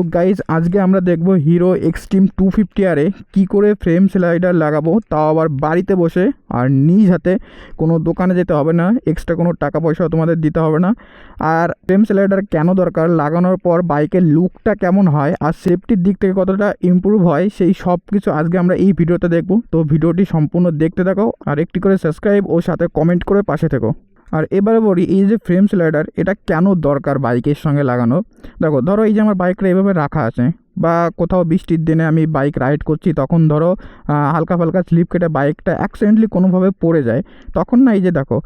তো গাইজ আজকে আমরা দেখব হিরো এক্সট্রিম 250 কী করে ফ্রেম স্লাইডার লাগাবো, তাও আবার বাড়িতে বসে আর নিজ হাতে। কোনো দোকানে যেতে হবে না, এক্সট্রা কোনো টাকা পয়সাও তোমাদের দিতে হবে না। আর ফ্রেম স্লাইডার কেন দরকার, লাগানোর পর বাইকের লুকটা কেমন হয় আর সেফটির দিক থেকে কতটা ইমপ্রুভ হয়, সেই সব কিছু আজকে আমরা এই ভিডিওতে দেখব। তো ভিডিওটি সম্পূর্ণ দেখতে থাকো আর একটি করে সাবস্ক্রাইব ও সাথে কমেন্ট করে পাশে থেকো। আর এবারে বলি, এই যে ফ্রেম স্লাইডার এটা কেন দরকার বাইকের সঙ্গে লাগানো। দেখো, ধরো এই যে আমার বাইকটা এভাবে রাখা আছে, বা কোথাও বৃষ্টির দিনে আমি বাইক রাইড করছি, তখন ধরো হালকা ফালকা স্লিপ কেটে বাইকটা অ্যাক্সিডেন্টলি কোনোভাবে পড়ে যায়, তখন না এই যে দেখো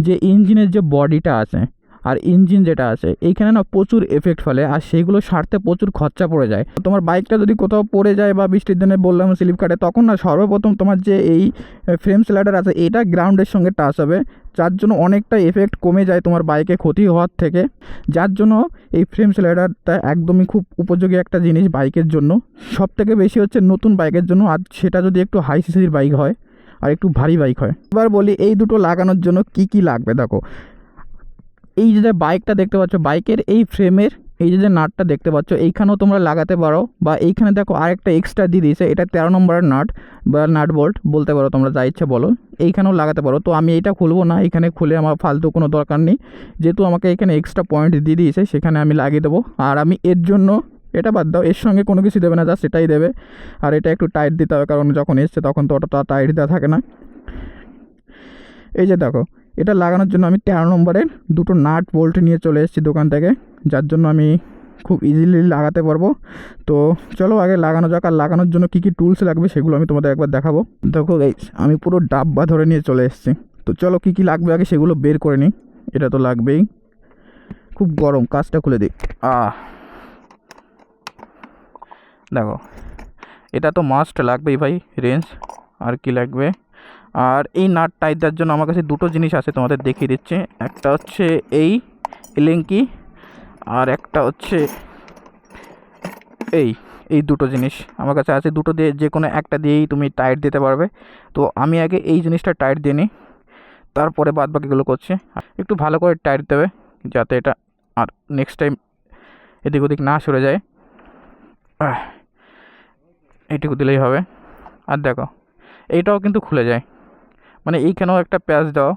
যে ইঞ্জিনের যে বডিটা আছে আর ইঞ্জিন যেটা আছে এইখানে না প্রচুর এফেক্ট ফেলে, আর সেইগুলো সারতে প্রচুর খরচা পড়ে যায়। তোমার বাইকটা যদি কোথাও পড়ে যায় বা বৃষ্টির দিনে বললাম স্লিপ কাটে, তখন না সর্বপ্রথম তোমার যে এই ফ্রেম স্লাইডার আছে এটা গ্রাউন্ডের সঙ্গে টাচ হবে, যার জন্য অনেকটা এফেক্ট কমে যায় তোমার বাইকে ক্ষতি হওয়ার থেকে। যার জন্য এই ফ্রেম স্লাইডারটা একদমই খুব উপযোগী একটা জিনিস বাইকের জন্য, সব থেকে বেশি হচ্ছে নতুন বাইকের জন্য, আর সেটা যদি একটু হাই সিসির বাইক হয় আর একটু ভারী বাইক হয়। এবার বলি এই দুটো লাগানোর জন্য কি কি লাগবে। দেখো, এই যে বাইকটা দেখতে পাচ্ছ, বাইকের এই ফ্রেমের এই যে নাটটা দেখতে পাচ্ছ, এইখানেও তোমরা লাগাতে পারো, বা এইখানে দেখো আরেকটা এক্সট্রা দিয়ে দিয়েছে, এটা 13 নম্বরের নাট বা নাট বোল্ট বলতে পারো, তোমরা যা ইচ্ছে বলো, এইখানেও লাগাতে পারো। তো আমি এইটা খুলবো না, এখানে খুলে আমার ফালতু কোনো দরকার নেই, যেহেতু আমাকে এখানে এক্সট্রা পয়েন্ট দিয়ে দিয়েছে সেখানে আমি লাগিয়ে দেবো। আর আমি এর জন্য, এটা বাদ দাও, এর সঙ্গে কোনো কিছু দেবে না, যা সেটাই দেবে। আর এটা একটু টাইট দিতে হবে, কারণ যখন এসছে তখন তো অতটা টাইট দেওয়া থাকে না। এই যে দেখো, এটা লাগানোর জন্য আমি 13 নম্বরের দুটো নাট বোল্ট নিয়ে চলে এসেছি দোকান থেকে, যার জন্য আমি খুব ইজিলি লাগাতে পারবো। তো চলো আগে লাগানো যাক। আর লাগানোর জন্য কী কী টুলস লাগবে সেগুলো আমি তোমাদের একবার দেখাবো। দেখো গাইস, আমি পুরো ডাব্বা ধরে নিয়ে চলে এসেছি। তো চলো কী কী লাগবে আগে সেগুলো বের করে নিই। এটা তো লাগবেই, খুব গরম, কাজটা খুলে দিই। দেখো, এটা তো মাস্ট লাগবেই ভাই, রেঞ্জ। আর কি লাগবে, আর এই নাট টাইট দেওয়ার জন্য আমার কাছে দুটো জিনিস আছে, তোমাদের দেখিয়ে দিচ্ছি। একটা হচ্ছে এই এলেঙ্কি, আর একটা হচ্ছে এই এই দুটো জিনিস আমার কাছে আছে। দুটো দিয়ে যে কোনো একটা দিয়েই তুমি টাইট দিতে পারবে। তো আমি আগে এই জিনিসটা টাইট দিয়ে নিই, তারপরে বাদ বাকিগুলো করছি। একটু ভালো করে টাইট দেবে যাতে এটা আর নেক্সট টাইম এদিক ওদিক না সরে যায়। এইটুকু দিলেই হবে। আর দেখো, এইটাও কিন্তু খুলে যায়, মানে এইখানেও একটা প্যাচ দাও,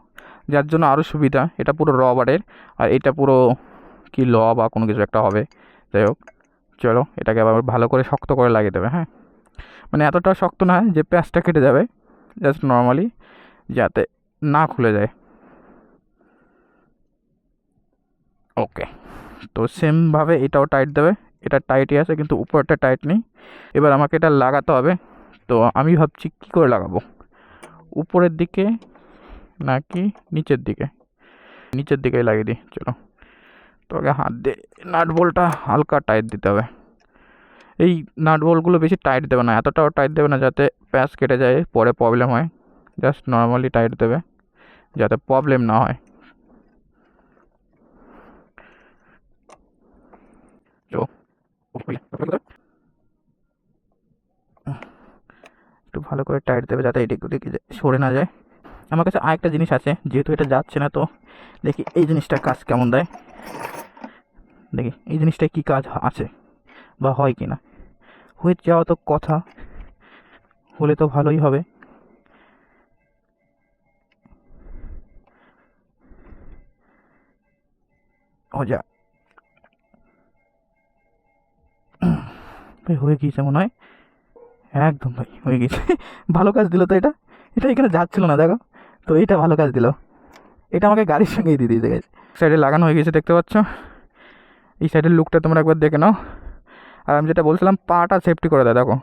যার জন্য আরও সুবিধা। এটা পুরো রবারের, আর এটা পুরো কি ল বা কোনো কিছু একটা হবে, যাই হোক। চলো এটাকে আবার ভালো করে শক্ত করে লাগিয়ে দেবে। হ্যাঁ, মানে এতটা শক্ত না হয় যে প্যাচটা কেটে যাবে, জাস্ট নর্মালি যাতে না খুলে যায়। ওকে, তো সেমভাবে এটাও টাইট দেবে। এটা টাইটই আছে কিন্তু উপরটা টাইট নেই। এবার আমাকে এটা লাগাতে হবে। তো আমি ভাবছি কী করে লাগাবো, উপরের দিকে নাকি নিচের দিকে। নিচের দিকেই লাগিয়ে দিই চলো। তো আগে হাত দিয়ে নাট বল্টটা হালকা টাইট দিতে হবে। এই নাট বল্টগুলো বেশি টাইট দেবে না, এতটাও টাইট দেবে না যাতে প্যাচ কেটে যায় পরে প্রবলেম হয়। জাস্ট নর্মালি টাইট দেবে যাতে প্রবলেম না হয়। একটু ভালো করে টাইট দেবে যাতে এদিক ওদিক সরে না যায়। আমার কাছে আরেকটা জিনিস আছে, যেহেতু এটা যাচ্ছে না, তো দেখি এই জিনিসটার কাজ কেমন দেয়। দেখি এই জিনিসটায় কী কাজ আছে বা হয় কি না। হয়ে যাওয়া তো কথা, হলে তো ভালোই হবে। ও যা ভাই, হয়ে গিয়েছে মনে হয়। একদম ভাই হয়ে গেছে। ভালো কাজ দিল তো এটা। এটা এখানে যাচ্ছিল না, দেখো। তো এটা ভালো কাজ দিল, এটা আমাকে গাড়ির সঙ্গেই দিয়ে দিতে গেছে। সাইডে লাগানো হয়ে গেছে, দেখতে পাচ্ছ। এই সাইডের লুকটা তোমরা একবার দেখে নাও। আর আমি যেটা বলছিলাম, পাটা সেফটি করে দেয়। দেখো,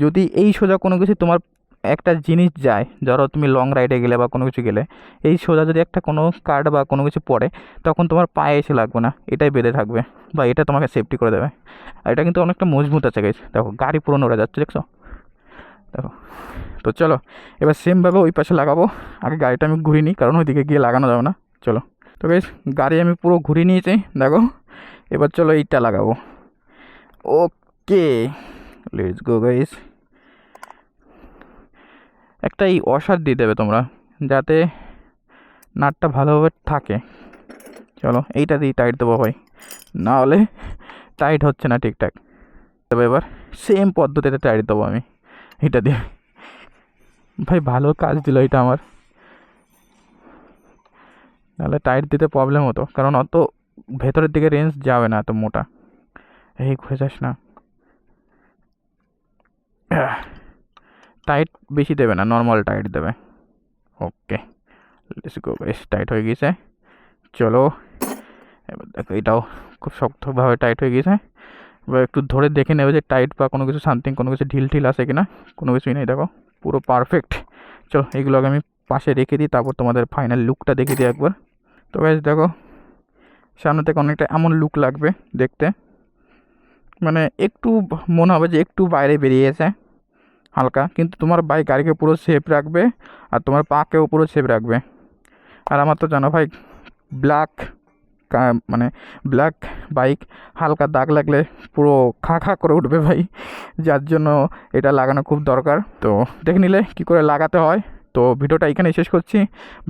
যদি এই সোজা কোনো কিছু তোমার একটা জিনিস যায়, ধরো তুমি লং রাইডে গেলে বা কোনো কিছু গেলে, এই সোজা যদি একটা কোনো কার্ড বা কোনো কিছু পড়ে, তখন তোমার পায়ে এসে লাগবে না, এটাই বেঁধে থাকবে, বা এটা তোমাকে সেফটি করে দেবে। আর এটা কিন্তু অনেকটা মজবুত আছে গেছে। দেখো গাড়ি পুরো নড়ে যাচ্ছে, দেখছো। দেখো, তো চলো এবার সেমভাবে ওই পাশে লাগাবো। আগে গাড়িটা আমি ঘুরিয়ে নিই, কারণ ওইদিকে গিয়ে লাগানো যাবে না। চলো, তো বেশ গাড়ি আমি পুরো ঘুরিয়ে নিয়েছি। দেখো, এবার চলো এইটা লাগাবো। ওকে, লেটস গো গাইস। একটা এই ওয়াশার দিয়ে দেবে তোমরা, যাতে নাটটা ভালোভাবে থাকে। চলো এইটা দিয়ে টাইট দেবো ভাই, না হলে টাইট হচ্ছে না ঠিকঠাক। তবে এবার সেম পদ্ধতিতে টাইট দেবো আমি এটা দিয়ে। ভাই ভালো কাজ দিল এটা আমার, নাহলে টাইট দিতে প্রবলেম হতো, কারণ অত ভেতরের দিকে রেঞ্জ যাবে না এত মোটা। এই ঘুরে যাস না, টাইট বেশি দেবে না, নর্মাল টাইট দেবে। Okay let's go guys, tight হয়ে গেছে। চলো এবার দেখো এটাও খুব শক্তভাবে টাইট হয়ে গেছে। এবার একটু ধরে দেখে নেবে যে টাইট বা কোনো কিছু সামথিং কোনো কিছু ঢিল ঢিল আছে কিনা। কোনো কিছুই নেই, দেখো পুরো পারফেক্ট। চলো এগুলোকে আমি পাশে রেখে দিই, তারপর তোমাদের ফাইনাল লুকটা দেখে দিই একবার। তো গাইস দেখো সামনে থেকে অনেকটা এমন লুক লাগবে দেখতে, মানে একটু মনে হবে যে একটু বাইরে বেরিয়েছে হালকা, কিন্তু তোমার বাইক গাড়িকে পুরো সেফ রাখবে আর তোমার পাকেও পুরো সেফ রাখবে। আর আমার তো জানো ভাই ব্ল্যাক, মানে ব্ল্যাক বাইক, হালকা দাগ লাগলে পুরো খা খা করে উঠবে ভাই, যার জন্য এটা লাগানো খুব দরকার। তো দেখে নিলে কী করে লাগাতে হয়। তো ভিডিওটা এখানেই শেষ করছি।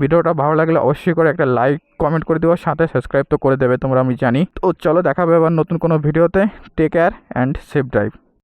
ভিডিওটা ভালো লাগলে অবশ্যই করে একটা লাইক কমেন্ট করে দেবো, সাথে সাবস্ক্রাইব তো করে দেবে তোমরা, আমি জানি। তো চলো দেখাবে আবার নতুন কোনো ভিডিওতে। Take care and safe drive.